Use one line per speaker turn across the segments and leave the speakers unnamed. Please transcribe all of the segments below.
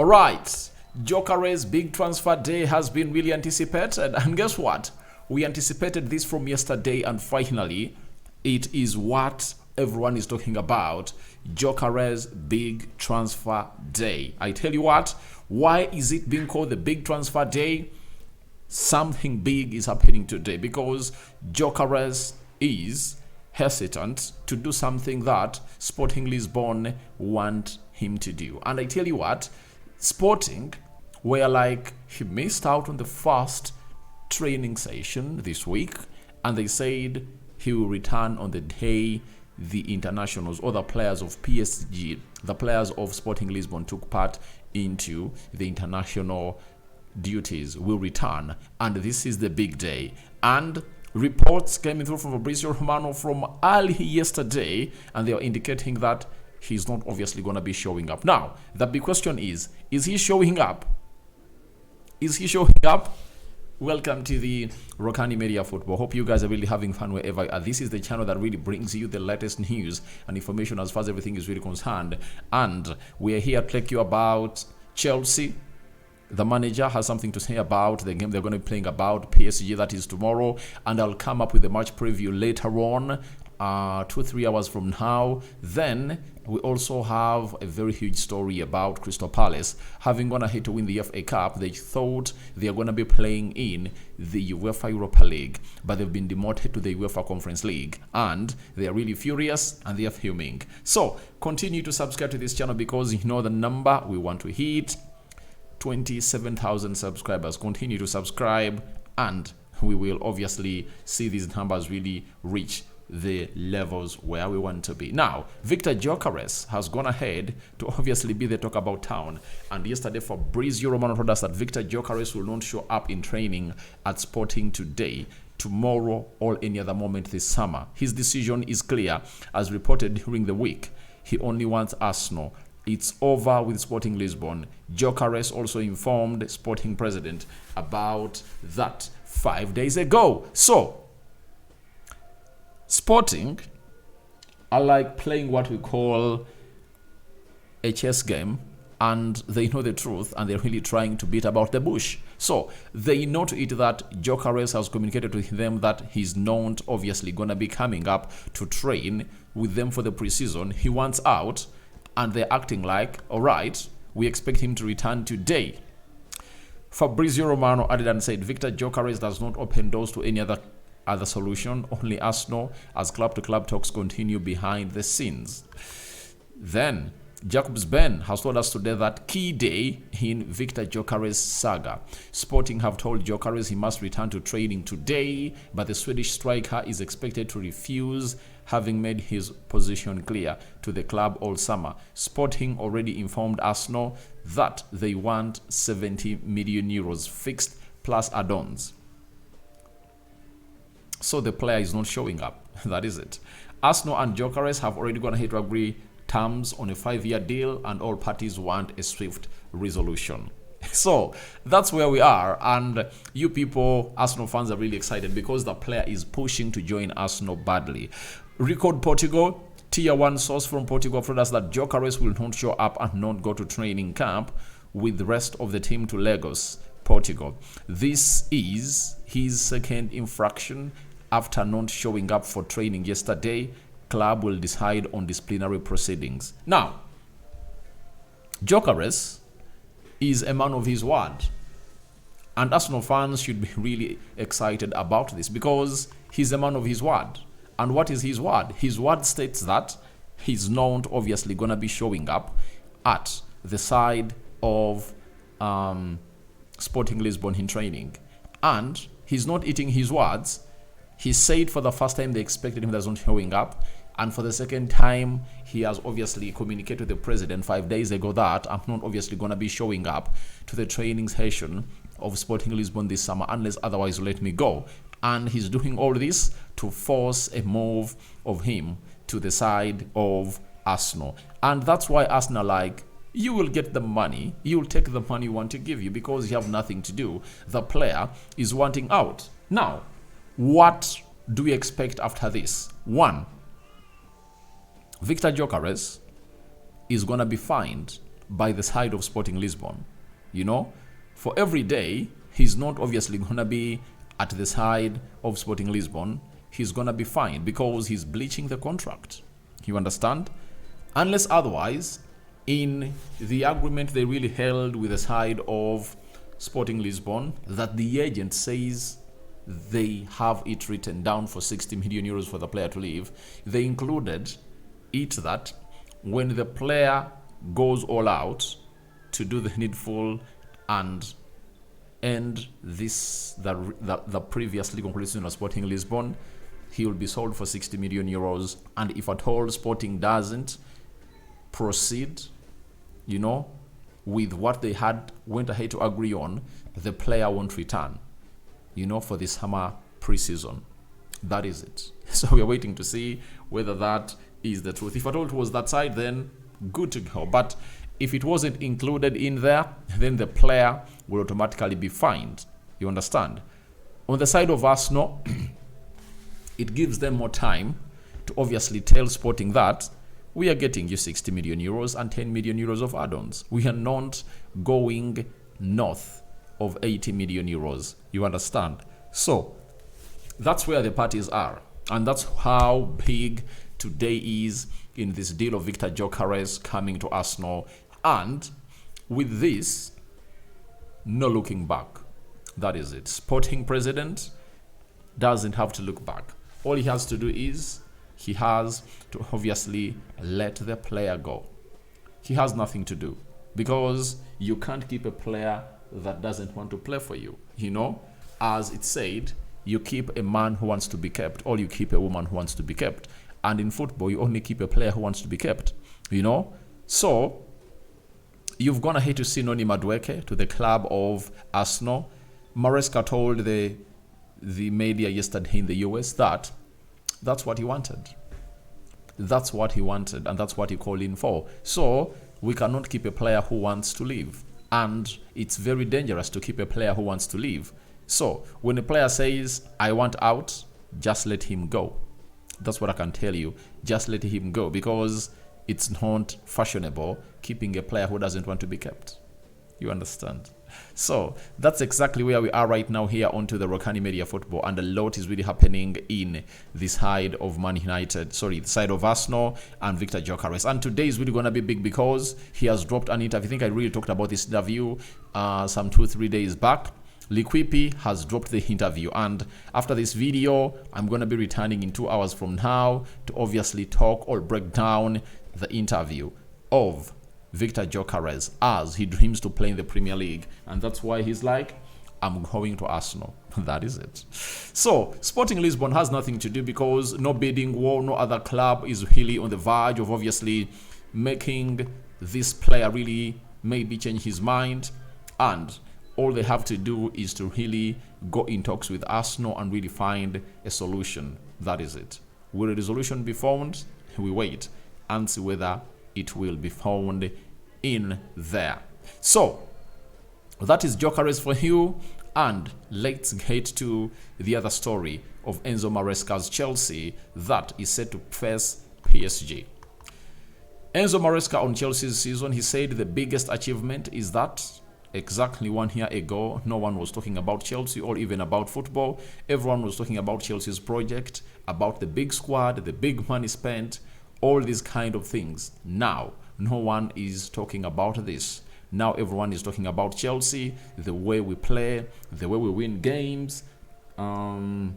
All right, Gyökeres' big transfer day has been really anticipated, and guess what? We anticipated this from yesterday, and finally, it is what everyone is talking about. Gyökeres' big transfer day. I tell you what, why is it being called the big transfer day? Something big is happening today because Gyökeres is hesitant to do something that Sporting Lisbon want him to do. And I tell you what, Sporting were like, he missed out on the first training session this week, and they said he will return on the day the internationals or the players of PSG, the players of Sporting Lisbon took part into the international duties will return, and this is the big day. And reports came through from Fabrizio Romano from early yesterday, and they are indicating that he's not obviously going to be showing up. Now, the big question is he showing up? Is he showing up? Welcome to the Rokani Media Football. Hope you guys are really having fun wherever you are. This is the channel that really brings you the latest news and information as far as everything is really concerned. And we are here to take you about Chelsea. The manager has something to say about the game they're going to be playing about PSG. That is tomorrow. And I'll come up with a match preview later on, 2-3 hours from now. Then we also have a very huge story about Crystal Palace having gone ahead to win the FA Cup. They thought they are going to be playing in the UEFA Europa League, but they've been demoted to the UEFA Conference League, and they are really furious and they are fuming. So continue to subscribe to this channel because you know the number we want to hit 27,000 subscribers. Continue to subscribe, and we will obviously see these numbers really reach the levels where we want to be. Now, Viktor Gyökeres has gone ahead to obviously be the talk about town, and yesterday Fabrizio Romano told us that Viktor Gyökeres will not show up in training at Sporting today, tomorrow, or any other moment this summer. His decision is clear, as reported during the week. He only wants Arsenal. It's over with Sporting Lisbon. Gyökeres also informed Sporting president about that 5 days ago. So Sporting are like playing what we call a chess game, and they know the truth, and they're really trying to beat about the bush. So they know to it that Gyökeres has communicated to them that he's not obviously going to be coming up to train with them for the preseason. He wants out, and they're acting like, all right, we expect him to return today. Fabrizio Romano added and said, Viktor Gyökeres does not open doors to any other solution, only Arsenal, as club-to-club talks continue behind the scenes. Then Jacobs Ben has told us today that key day in Viktor Gyökeres' saga. Sporting have told Gyökeres he must return to training today, but the Swedish striker is expected to refuse, having made his position clear to the club all summer. Sporting already informed Arsenal that they want 70 million euros fixed plus add-ons. So the player is not showing up. That is it. Arsenal and Gyökeres have already gone ahead to agree terms on a 5-year deal, and all parties want a swift resolution. So that's where we are, and you people, Arsenal fans, are really excited because the player is pushing to join Arsenal badly. Record Portugal, Tier 1 source from Portugal told us that Gyökeres will not show up and not go to training camp with the rest of the team to Lagos, Portugal. This is his second infraction after not showing up for training yesterday. Club will decide on disciplinary proceedings. Now, Gyökeres is a man of his word, and Arsenal fans should be really excited about this because he's a man of his word. And what is his word? His word states that he's not obviously going to be showing up at the side of Sporting Lisbon in training, and he's not eating his words. He said for the first time they expected him, that's not showing up, and for the second time he has obviously communicated to the president 5 days ago that I'm not obviously going to be showing up to the training session of Sporting Lisbon this summer unless otherwise you let me go. And he's doing all this to force a move of him to the side of Arsenal, and that's why Arsenal like, you will get the money, you will take the money we want to give you because you have nothing to do. The player is wanting out. Now, what do we expect after this? One, Viktor Gyökeres is going to be fined by the side of Sporting Lisbon. You know, for every day, he's not obviously going to be at the side of Sporting Lisbon. He's going to be fined because he's bleaching the contract. You understand? Unless otherwise, in the agreement they really held with the side of Sporting Lisbon, that the agent says they have it written down for 60 million euros for the player to leave. They included it that when the player goes all out to do the needful and end the previously concluded season of Sporting Lisbon, he will be sold for 60 million euros. And if at all Sporting doesn't proceed, you know, with what they went ahead to agree on, the player won't return, you know, for the summer preseason. That is it. So we are waiting to see whether that is the truth. If at all it was that side, then good to go. But if it wasn't included in there, then the player will automatically be fined. You understand? On the side of Arsenal, it gives them more time to obviously tell Sporting that we are getting you 60 million euros and 10 million euros of add-ons. We are not going north of 80 million euros. You understand? So that's where the parties are. And that's how big today is in this deal of Viktor Gyökeres coming to Arsenal. And with this, no looking back. That is it. Sporting president doesn't have to look back. All he has to do is he has to obviously let the player go. He has nothing to do because you can't keep a player that doesn't want to play for you. You know, as it said, you keep a man who wants to be kept, or you keep a woman who wants to be kept. And in football, you only keep a player who wants to be kept. You know, so you've gone ahead to see Noni Madueke to the club of Arsenal. Maresca told the media yesterday in the US that that's what he wanted. That's what he wanted, and that's what he called in for. So we cannot keep a player who wants to leave. And it's very dangerous to keep a player who wants to leave. So when a player says, I want out, just let him go. That's what I can tell you. Just let him go, because it's not fashionable keeping a player who doesn't want to be kept. You understand? So that's exactly where we are right now here onto the Rokani Media Football, and a lot is really happening in this side of Man United, the side of Arsenal and Viktor Gyökeres. And today is really going to be big because he has dropped an interview. I think I really talked about this interview some 2-3 days back. Liquipi has dropped the interview, and after this video, I'm going to be returning in 2 hours from now to obviously talk or break down the interview of Viktor Gyökeres as he dreams to play in the Premier League, and that's why he's like, I'm going to Arsenal. That is it. So Sporting Lisbon has nothing to do because no bidding war, no other club is really on the verge of obviously making this player really maybe change his mind, and all they have to do is to really go in talks with Arsenal and really find a solution. That is it. Will a resolution be found? We wait and see whether it will be found in there. So that is Gyökeres for you, and let's get to the other story of Enzo Maresca's Chelsea that is set to face PSG. Enzo Maresca on Chelsea's season, he said the biggest achievement is that exactly 1 year ago, no one was talking about Chelsea or even about football. Everyone was talking about Chelsea's project, about the big squad, the big money spent, all these kind of things. Now, no one is talking about this. Now everyone is talking about Chelsea, the way we play, the way we win games. And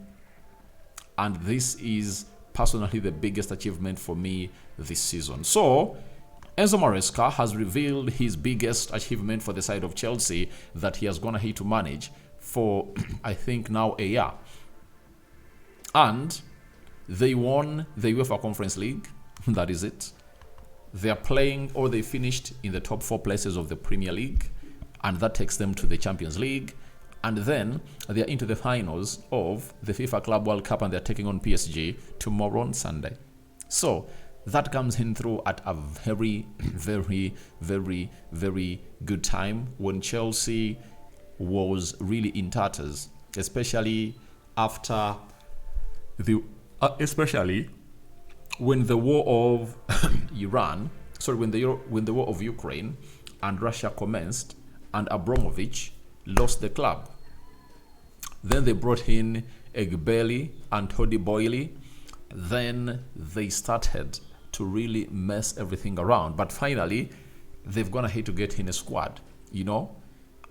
this is personally the biggest achievement for me this season. So, Enzo Maresca has revealed his biggest achievement for the side of Chelsea that he has gone ahead to manage for, I think, now a year. And they won the UEFA Conference League. That is it. They are playing, or they finished in the top 4 places of the Premier League, and that takes them to the Champions League. And then they are into the finals of the FIFA Club World Cup, and they're taking on PSG tomorrow on Sunday. So that comes in through at a very, very, very, very good time when Chelsea was really in tatters, especially after when the war of when the war of Ukraine and Russia commenced, and Abramovich lost the club. Then they brought in Egbeli and Toddy Boyle. Then they started to really mess everything around. But finally, they've gone ahead to get in a squad,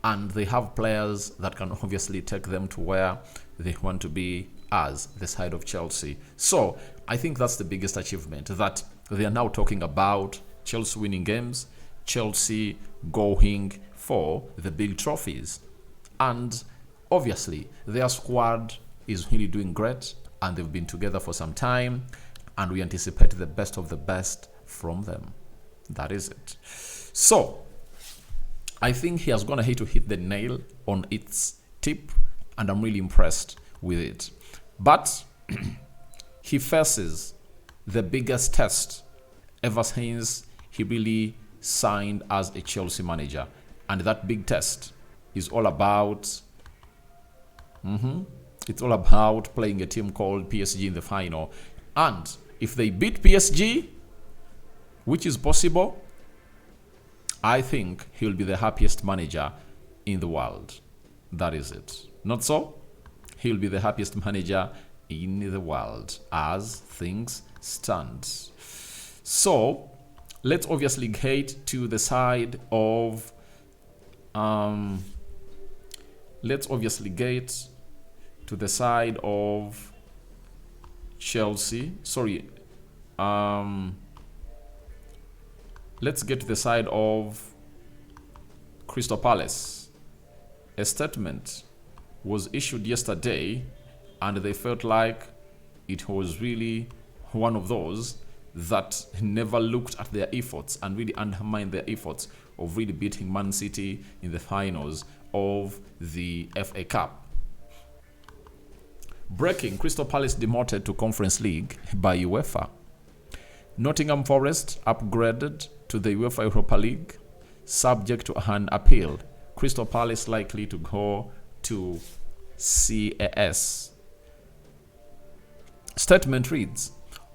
and they have players that can obviously take them to where they want to be as the side of Chelsea. So I think that's the biggest achievement, that they are now talking about Chelsea winning games, Chelsea going for the big trophies. And obviously, their squad is really doing great, and they've been together for some time, and we anticipate the best of the best from them. That is it. So I think he has gone ahead to hit the nail on its tip, and I'm really impressed with it. But he faces the biggest test ever since he really signed as a Chelsea manager. And that big test is all about it's all about playing a team called PSG in the final. And if they beat PSG, which is possible, I think he'll be the happiest manager in the world. That is it. Not so? He'll be the happiest manager in the world as things stand. So let's obviously get to the side of Chelsea. Let's get to the side of Crystal Palace. A statement was issued yesterday, and they felt like it was really one of those that never looked at their efforts and really undermined their efforts of really beating Man City in the finals of the FA Cup. Breaking: Crystal Palace demoted to Conference League by UEFA. Nottingham Forest upgraded to the UEFA Europa League, subject to an appeal. Crystal Palace likely to go to CAS. Statement reads: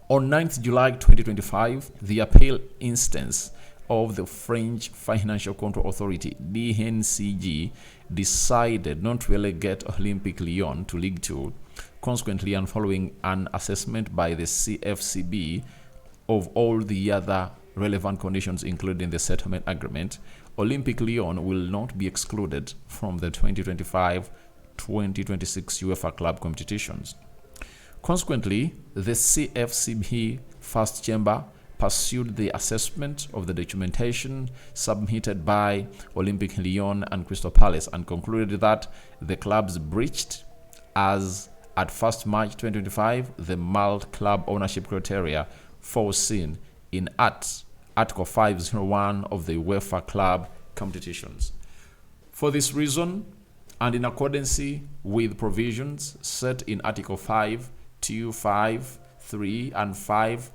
on 9th July 2025, the appeal instance of the French Financial Control Authority, DNCG, decided not to relegate Olympique Lyon to League 2. Consequently, and following an assessment by the CFCB of all the other relevant conditions, including the settlement agreement, Olympique Lyon will not be excluded from the 2025-2026 UEFA club competitions. Consequently, the CFCB First Chamber pursued the assessment of the documentation submitted by Olympique Lyon and Crystal Palace and concluded that the clubs breached, as at 1st March 2025, the multi-club ownership criteria foreseen in Article 501 of the UEFA club competitions. For this reason, and in accordance with provisions set in Article 5, 2, 5, 3, and 5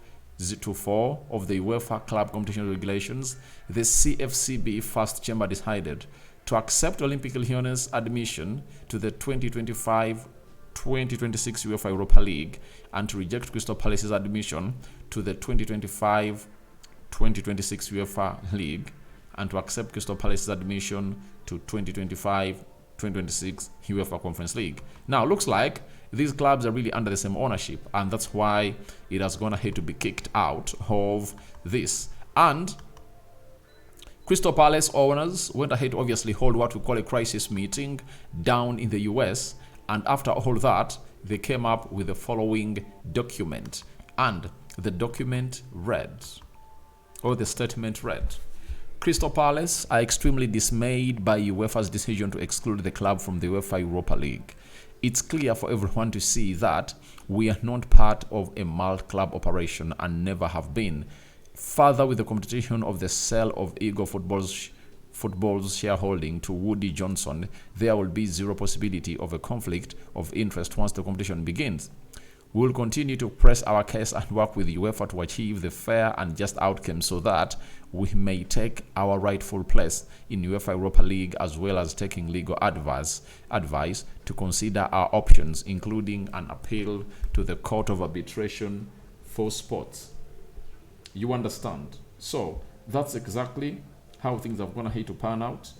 to 4 of the UEFA club competition regulations, the CFCB First Chamber decided to accept Olympique Lyonnais' admission to the 2025-2026 UEFA Europa League and to reject Crystal Palace's admission to the 2025-2026 UEFA League and to accept Crystal Palace's admission to 2025-2026 UEFA Conference League. Now, looks like these clubs are really under the same ownership, and that's why it has gone ahead to be kicked out of this. And Crystal Palace owners went ahead to obviously hold what we call a crisis meeting down in the US, and after all that, they came up with the following document. And the document read, or the statement read: Crystal Palace are extremely dismayed by UEFA's decision to exclude the club from the UEFA Europa League. It's clear for everyone to see that we are not part of a multi-club operation and never have been. Further, with the competition of the sale of Eagle Football's shareholding to Woody Johnson, there will be zero possibility of a conflict of interest once the competition begins. We will continue to press our case and work with UEFA to achieve the fair and just outcome so that we may take our rightful place in UEFA Europa League, as well as taking legal advice to consider our options, including an appeal to the Court of Arbitration for Sports. You understand? So that's exactly how things are going to hate to pan out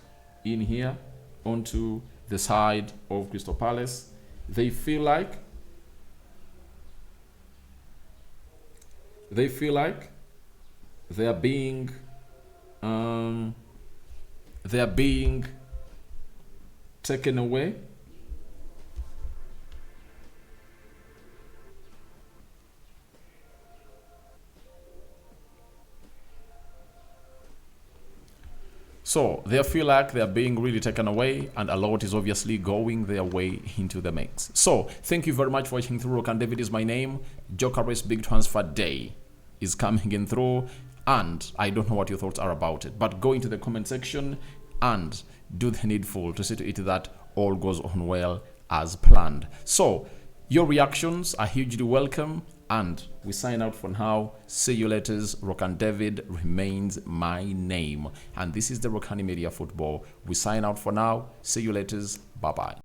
in here onto the side of Crystal Palace. They feel like they are being taken away. So they feel like they're being really taken away, and a lot is obviously going their way into the mix. So thank you very much for watching through. Rokani David is my name. Gyökeres big transfer day is coming in through, and I don't know what your thoughts are about it, but go into the comment section and do the needful to see to it that all goes on well as planned. So your reactions are hugely welcome, and we sign out for now. See you later. Rokani David remains my name, and this is the Rokani Media Football. We sign out for now. See you later. Bye bye.